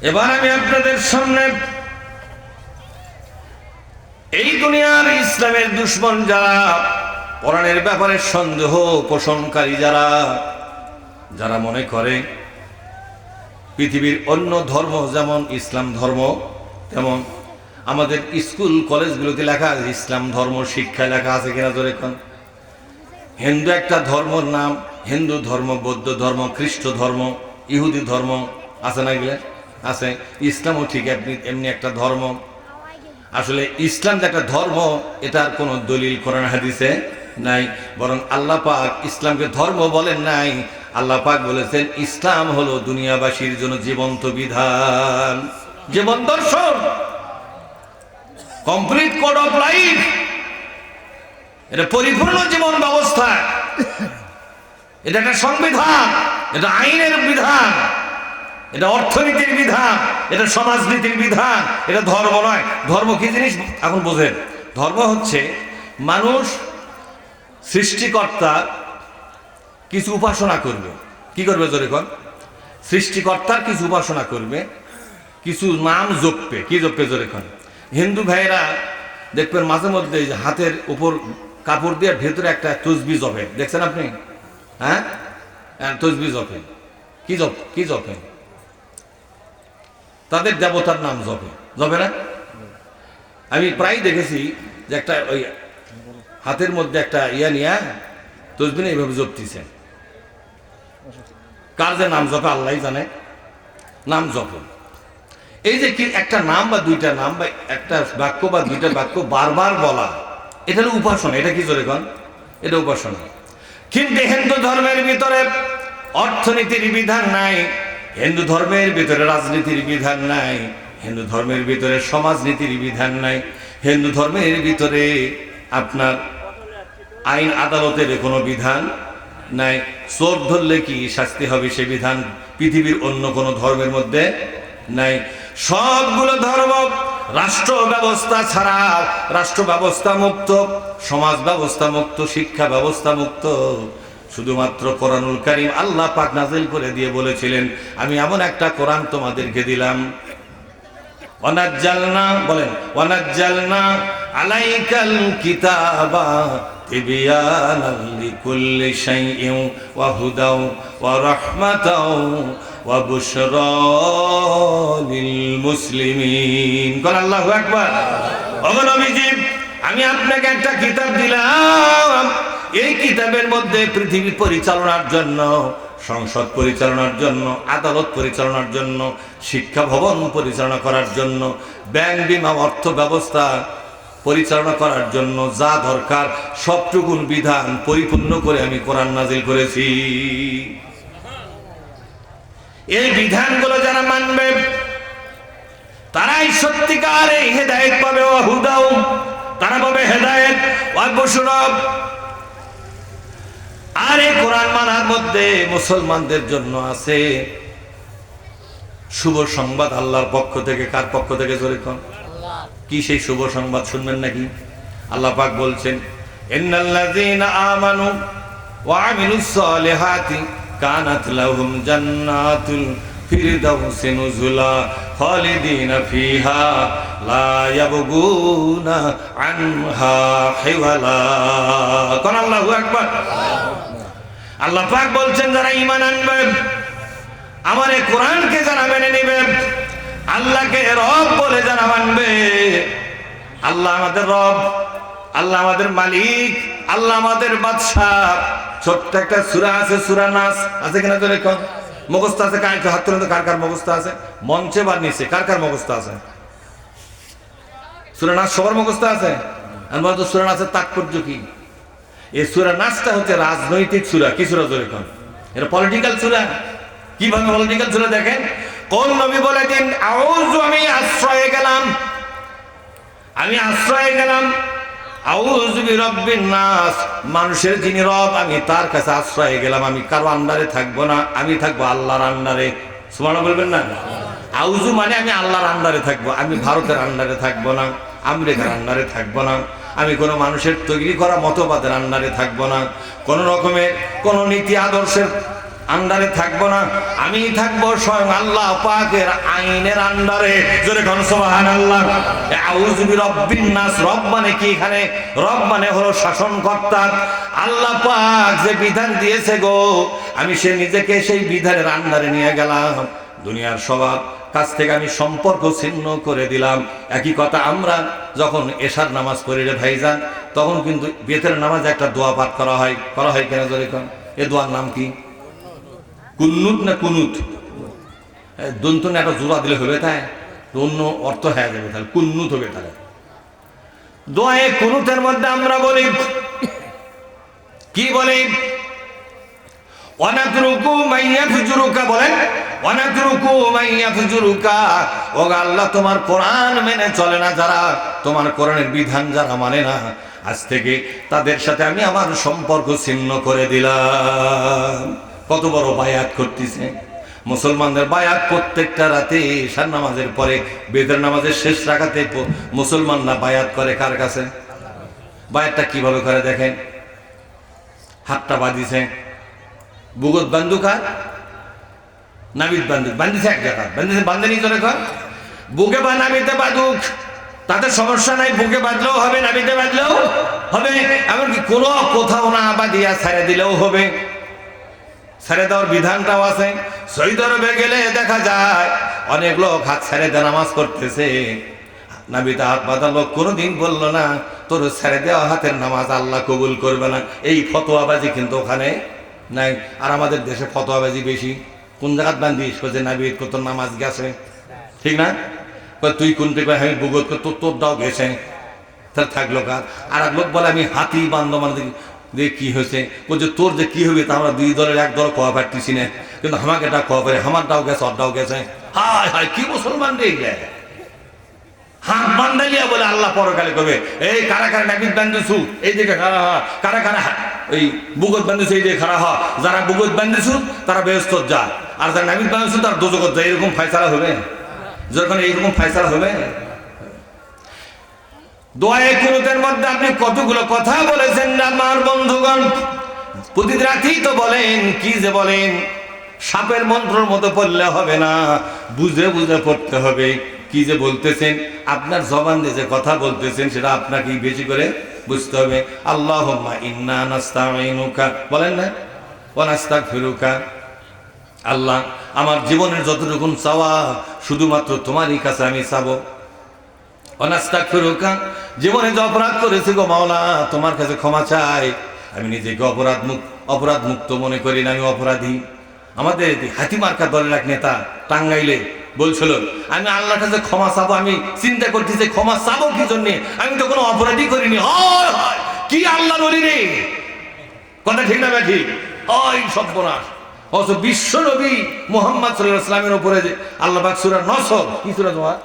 এবার আমি আপনাদের সামনে এই দুনিয়ার ইসলামের দুশমন যারা, কোরআনের ব্যাপারে সন্দেহ পোষণকারী যারা, যারা মনে করে পৃথিবীর অন্য ধর্ম যেমন ইসলাম ধর্ম, তেমন আমাদের স্কুল কলেজগুলোতে লেখা আছে ইসলাম ধর্ম শিক্ষা, লেখা আছে কিনা জোরে কোন? হিন্দু একটা ধর্মর নাম, হিন্দু ধর্ম, বৌদ্ধ ধর্ম, খ্রিস্ট ধর্ম, ইহুদি ধর্ম আছে না? এগুলো আছে। ইসলামও ঠিক এমনি একটা ধর্ম। আসলে ইসলাম যে একটা ধর্ম এটার কোনো দলিল কোরআন হাদিসে নাই, বরং আল্লাহ পাক ইসলামকে ধর্ম বলেন নাই। আল্লাহ পাক বলেছেন ইসলাম হলো দুনিয়াবাসীর জন্য জীবন্ত বিধান, জীবন দর্শন, কমপ্লিট কোড অফ লাইফ। এটা পরিপূর্ণ জীবন ব্যবস্থা, এটা একটা সংবিধান, এটা আইনের বিধান, এটা অর্থনীতির বিধান, এটা সমাজনীতির বিধান। এটা ধর্ম নয়। ধর্ম কি জিনিস এখন বোঝেন? ধর্ম হচ্ছে মানুষ সৃষ্টিকর্তা কিছু উপাসনা করবে। কি করবে জোরে কর? সৃষ্টিকর্তার কিছু উপাসনা করবে, কিছু নাম জপবে। কি জপবে জোরে কর? হিন্দু ভাইয়েরা দেখবেন মাঝে মধ্যে হাতের উপর কাপড় দিয়ে ভেতরে একটা তসবি জপে, দেখছেন আপনি? হ্যাঁ, তসবি জপে। কি জপে? তাদের দেবতার নাম জপে, জপে না? আমি প্রায় দেখেছি যে একটা ওই হাতের মধ্যে একটা নিয়ে তসবি না এইভাবে জপতেছে। কার যে নাম জপে আল্লাহ জানে, নাম জপে। এই যে কি একটা নাম বা দুইটা নাম বা একটা বাক্য বা দুইটা বাক্য বারবার বলা, এটা হলো উপাসনা। এটা কি জোরে কন? এটা উপাসনা। কিন্তু হিন্দু ধর্মের ভিতরে অর্থনীতির বিধান নাই, হিন্দু ধর্মের ভিতরে রাজনীতির বিধান নাই, হিন্দু ধর্মের ভিতরে সমাজনীতির বিধান নাই, হিন্দু ধর্মের ভিতরে আপনার আইন আদালতের কোনো বিধান নাই। চোর ধরলে কি শাস্তি হবে সে বিধান পৃথিবীর অন্য কোনো ধর্মের মধ্যে নাই। সবগুলো ধর্ম রাষ্ট্র ব্যবস্থা ছাড়া, রাষ্ট্র ব্যবস্থা মুক্ত, সমাজ ব্যবস্থা মুক্ত, শিক্ষা ব্যবস্থা মুক্ত। শুধুমাত্র কোরআনুল কারীম আল্লাহ পাক নাযিল করে দিয়ে বলেছিলেন আমি এমন একটা কোরআন তোমাদেরকে দিলাম, ওয়ানাজ্জালনা, বলেন ওয়ানাজ্জালনা আলাইকাল কিতাবা তিবয়ানাল লিকুল্লি শাইইন ওয়া হুদাও ওয়া রাহমাতাও ওয়া বুশরা লিল মুসলিমিন। কোন আল্লাহু আকবার। ওগো নবীজি, আমি আপনাকে একটা কিতাব দিলাম, এই কিতাবের মধ্যে পৃথিবী পরিচালনার জন্য, সংসদ পরিচালনার জন্য, আদালত পরিচালনার জন্য, শিক্ষা ভবন পরিচালনা করার জন্য, ব্যাংক বিমা অর্থ ব্যবস্থা পরিচালনা করার জন্য যা দরকার সবটুকুন বিধান পরিপূর্ণ করে আমি কোরআন নাজিল করেছি। এই বিধানগুলো যারা মানবে তারাই সত্যিকার এই হেদায়েত পাবে। ও হুদাও, তারা পাবে হেদায়েত। ওয়া বুশরা, আর এই কোরআন মানার মধ্যে মুসলমানদের জন্য আছে শুভ সংবাদ আল্লাহর পক্ষ থেকে। কার পক্ষ থেকে জোরে কোন? কি সেই শুভ সংবাদ শুনবেন নাকি? আল্লাহ পাক বলছেন ইন্নাল্লাযীনা আমানু ওয়া আমিলুস সালিহাতি কানাত লাহুম জান্নাতুল ফিরদাউসি নুজুলা খালিদিনা ফিহা লা ইয়াবগুনা আনহা হিওয়ালা। কোন আল্লাহু আকবার। আল্লাহ পাক বলছেন যারা ঈমান আনবে, আমার এই কোরআনকে যারা মেনে নেবে, আল্লাহকে রব বলে যারা মানবে, আল্লাহ আমাদের রব, আল্লাহ আমাদের মালিক, আল্লাহ আমাদের বাদশাহ। ছোট্ট একটা সূরা আছে, সূরা নাস, আছে কিনা তো দেখুন? মুখস্থ আছে? হাত তুলে, কার কার মুখস্থ আছে? মঞ্চে বা নিচে কার কার মুখস্থ আছে? সূরা নাস সবার মুখস্থ আছে? আমরা তো সূরা নাসের তাৎপর্য কি? এই সূরা নাসটা হচ্ছে রাজনৈতিক সূরা। কি সূরা জোরে কোন? এটা পলিটিক্যাল সূরা। কিভাবে পলিটিক্যাল সূরা দেখেন? কোন নবী বলে দিন আউযু, আমি আশ্রয়ে গেলাম, আমি আশ্রয়ে গেলাম, আউযু বিরাব্বিন নাস, মানুষের যিনি রব আমি তার কাছে আশ্রয়ে গেলাম। আমি কারো আন্ডারে থাকবো না, আমি থাকবো আল্লাহর আন্ডারে। সুবহানাল্লাহ বলবেন না? আউযু মানে আমি আল্লাহর আন্ডারে থাকবো, আমি ভারতের আন্ডারে থাকবো না, আমেরিকার আন্ডারে থাকবো না, আমি কোনো মানুষের তৈরি করা মতবাদের আন্ডারে থাকবো না, কোনো রকমের কোনো নীতি আদর্শের আন্ডারে থাকবো না, আমি থাকবো স্বয়ং আল্লাহ পাকের আইনের আন্ডারে। জোরে কোন সুবহানাল্লাহ। আউযু বিরাব্বিন নাস, রব মানে কি এখানে? রব মানে হলো শাসনকর্তা। আল্লাহ পাক যে বিধান দিয়েছে গো, আমি সে নিজেকে সেই বিধানের আন্ডারে নিয়ে গেলাম। দুনিয়ার সবার কাছ থেকে আমি সম্পর্ক ছিন্ন করে দিলাম। একই কথা আমরা যখন এশার নামাজ পড়ি রে ভাইজান, তখন কিন্তু বেতের নামাজে একটা দোয়া পাঠ করা হয় কেন জোরে কোন? এ দোয়ার নাম কি? কুন্নুত না কুনুত? দন্তনে একটা জোড়া দিলে হবে, তাই অন্য অর্থ হয়ে যাবে, তাহলে কুন্নুত হবে। তাহলে দোয়ায়ে কুনুতের মধ্যে আমরা বলি কি বলি? ওয়ানাতরুকু মাইয়াফজুরুকা, বলেন ওয়ানাতরুকু মাইয়াফজুরুকা। ও আল্লাহ, তোমার কোরআন মেনে চলে না যারা, তোমার কোরআনের বিধান যারা মানে না, আজ থেকে তাদের সাথে আমি আমার সম্পর্ক ছিন্ন করে দিলাম। কত বড় বায়াত করতেছে মুসলমানদের। বায়াত প্রত্যেকটা রাতে ঈশার নামাজের পরে, বেদের নামাজের শেষ রাকাতে মুসলমানরা বায়াত করে কার কাছে? বায়াতটা কিভাবে করে দেখেন। হাতটা বাঁধিছে, বুগত বান্ধুকার নাবিদ বান্ধিছে এক জায়গা, বান্ধেনি চলে কর বুকে বা নাবিতে বাঁধুক, তাতে সমস্যা নাই। বুকে বাঁধলেও হবে, নাবিতে বাঁধলেও হবে, এমনকি কোনো কোথাও না বাঁধিয়া ছেড়ে দিলেও হবে। ছেড়ে দেওয়ার বিধানটাও আছে। সৌদি আরবে গেলে দেখা যায় অনেক লোক হাত ছেড়ে দিয়ে নামাজ করতেছে, নাবিতে হাত বাঁধা লোক কোনোদিন বললো না তোর ছেড়ে দেওয়া হাতের নামাজ আল্লাহ কবুল করবে না। এই ফতোয়াবাজি কিন্তু ওখানে নাই। আর আমাদের দেশে ফতোয়াবাজি বেশি। কোন জায়গাত বান্ধিস? যে নাবিদ তোর নামাজ গেছে, ঠিক না? তুই কোনটি আমি বুগত তোর দাও গেছে, তাহলে থাকলো কার? আর এক লোক বলে আমি হাতি বান্ধব, মানে যে কি হয়েছে? বলছে তোর যে কি হবে তা আমরা দুই দলের এক দল কোয়া পারতেছি না, কিন্তু আমাকে এটা কোয়া পারে, আমার দাও গেছে, ওর দাও গেছে। হায় হায়, কি মুসলমান রে! হাত বান্ধালিয়া বলে আল্লাহ পরকালে কবে, এই কারা কারা নাবিদ বান্ধেছু এই দিকে খাড়া হ, কারা কারা এই বুগত বান্ধেছু এই দিকে খাড়া হ। যারা বুগত বান্ধেছু তারা বেহেশত যায়, আর যারা নাবিদ বান্ধেছু তারা দোজখত যায়। এরকম ফয়সালা হবে যখন, এইরকম ফয়সালা হবে। দোয়ায়ে কুনুতের মধ্যে আপনি কতগুলো কথা বলেছেন আমার বন্ধুগণ। প্রতি রাতেই তো বলেন, কি যে বলেন, সাপের মন্ত্রের মতো পড়লে হবে না, বুঝে বুঝে পড়তে হবে। কি যে বলতেছেন, আপনার জবান দিয়ে যে কথা বলতেছেন সেটা আপনাকে বেশি করে বুঝতে হবে। আল্লাহুম্মা ইন্না নাস্তাঈনুকা, বলেন না, ওয়া নাস্তাগফিরুকা। আল্লাহ, আমার জীবনের যতটুকু চাওয়া শুধুমাত্র তোমারই কাছে আমি চাবো। অনাস্তাগফিরুকা, জীবনে যে অপরাধ করেছি গো মাওলা, তোমার কাছে ক্ষমা চাই। আমি নিজেকে অপরাধ মুক্ত মনে করি না, আমি অপরাধী। আমাদের হাতিমার্কা দলের এক নেতা টাঙ্গাইলে বলছিল, আমি আল্লাহর কাছে ক্ষমা চাবো। আমি চিন্তা করতেছি ক্ষমা চাবো কি জন্যে, আমি তো কোনো অপরাধী করিনি। হয় হয়, কি আল্লাহ বলি রে, কথা ঠিক না ব্যাঠি? হয় সর্বনাশ। অথচ বিশ্ব নবী মুহাম্মদ সাল্লাল্লাহু আলাইহি ওয়াসাল্লামের উপরে যে আল্লাহ পাক সূরা নসর, কি সূরা তোমার?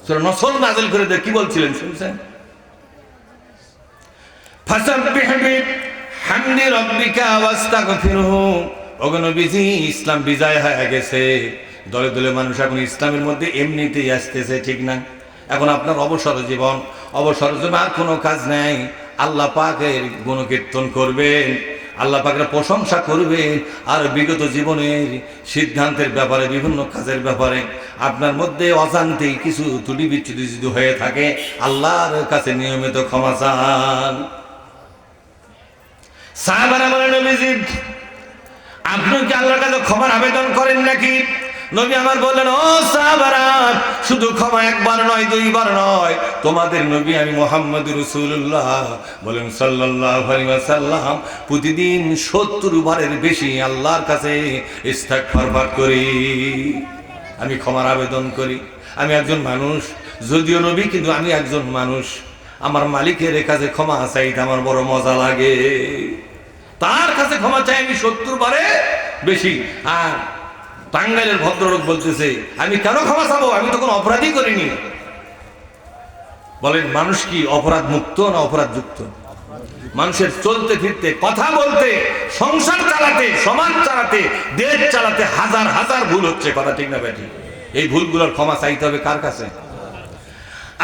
সূরা নসর নাযিল করে দিয়ে কি বলছিলেন শুনছেন? ফাসাব্বিহ বিহামদি রাব্বিকা ওয়াস্তাগফিরহু। ওগো নবীজি, ইসলাম বিজয় হয়ে গেছে, দলে দলে মানুষ এখন ইসলামের মধ্যে এমনিতেই আসতেছে, ঠিক না? এখন আপনার অবসর জীবন আর কোনো কাজ নাই। আল্লাহ পাকের গুণকীর্তন করবেন, আল্লাহ পাকের প্রশংসা করবেন, আর বিগত জীবনের সিদ্ধান্তের ব্যাপারে, বিভিন্ন কাজের ব্যাপারে আপনার মধ্যে অজান্তেই কিছু ত্রুটি বিচ্যুতি যদি হয়ে থাকে, আল্লাহর কাছে নিয়মিত ক্ষমা চান। সাহাবারা বলেন, নবীজি আপনি কি আল্লাহর কাছে ক্ষমার আবেদন করেন নাকি? নবী আমার বললেন, ও সাহাবারা, শুধু ক্ষমা একবার নয়, দুইবার নয়, তোমাদের নবী আমি মুহাম্মদুর রাসূলুল্লাহ বলেন সাল্লাল্লাহু আলাইহি ওয়াসাল্লাম প্রতিদিন 70 বারের বেশি আল্লাহর কাছে ইস্তিগফার পাঠ করি, আমি ক্ষমার আবেদন করি। আমি একজন মানুষ, যদিও নবী, কিন্তু আমি একজন মানুষ। আমার মালিকের কাছে ক্ষমা চাইতে আমার বড় মজা লাগে। তার কাছে ক্ষমা চাই আমি 70 বারে বেশি। আর টাঙ্গাইলের ভদ্রলোক বলতেছে, আমি কেন ক্ষমা চাবো, আমি তো কোনো অপরাধই করিনি। বলেন, মানুষ কি অপরাধ মুক্ত না অপরাধ যুক্ত? মানুষের চলতে ফিরতে, কথা বলতে, সংসার চালাতে, সমাজ চালাতে, দেশ চালাতে হাজার হাজার ভুল হচ্ছে, কথা ঠিক না ব্যাটি? এই ভুলগুলোর ক্ষমা চাইতে হবে কার কাছে?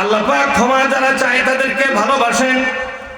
আল্লাহ পাক ক্ষমা যারা চায় তাদেরকে ভালোবাসেন।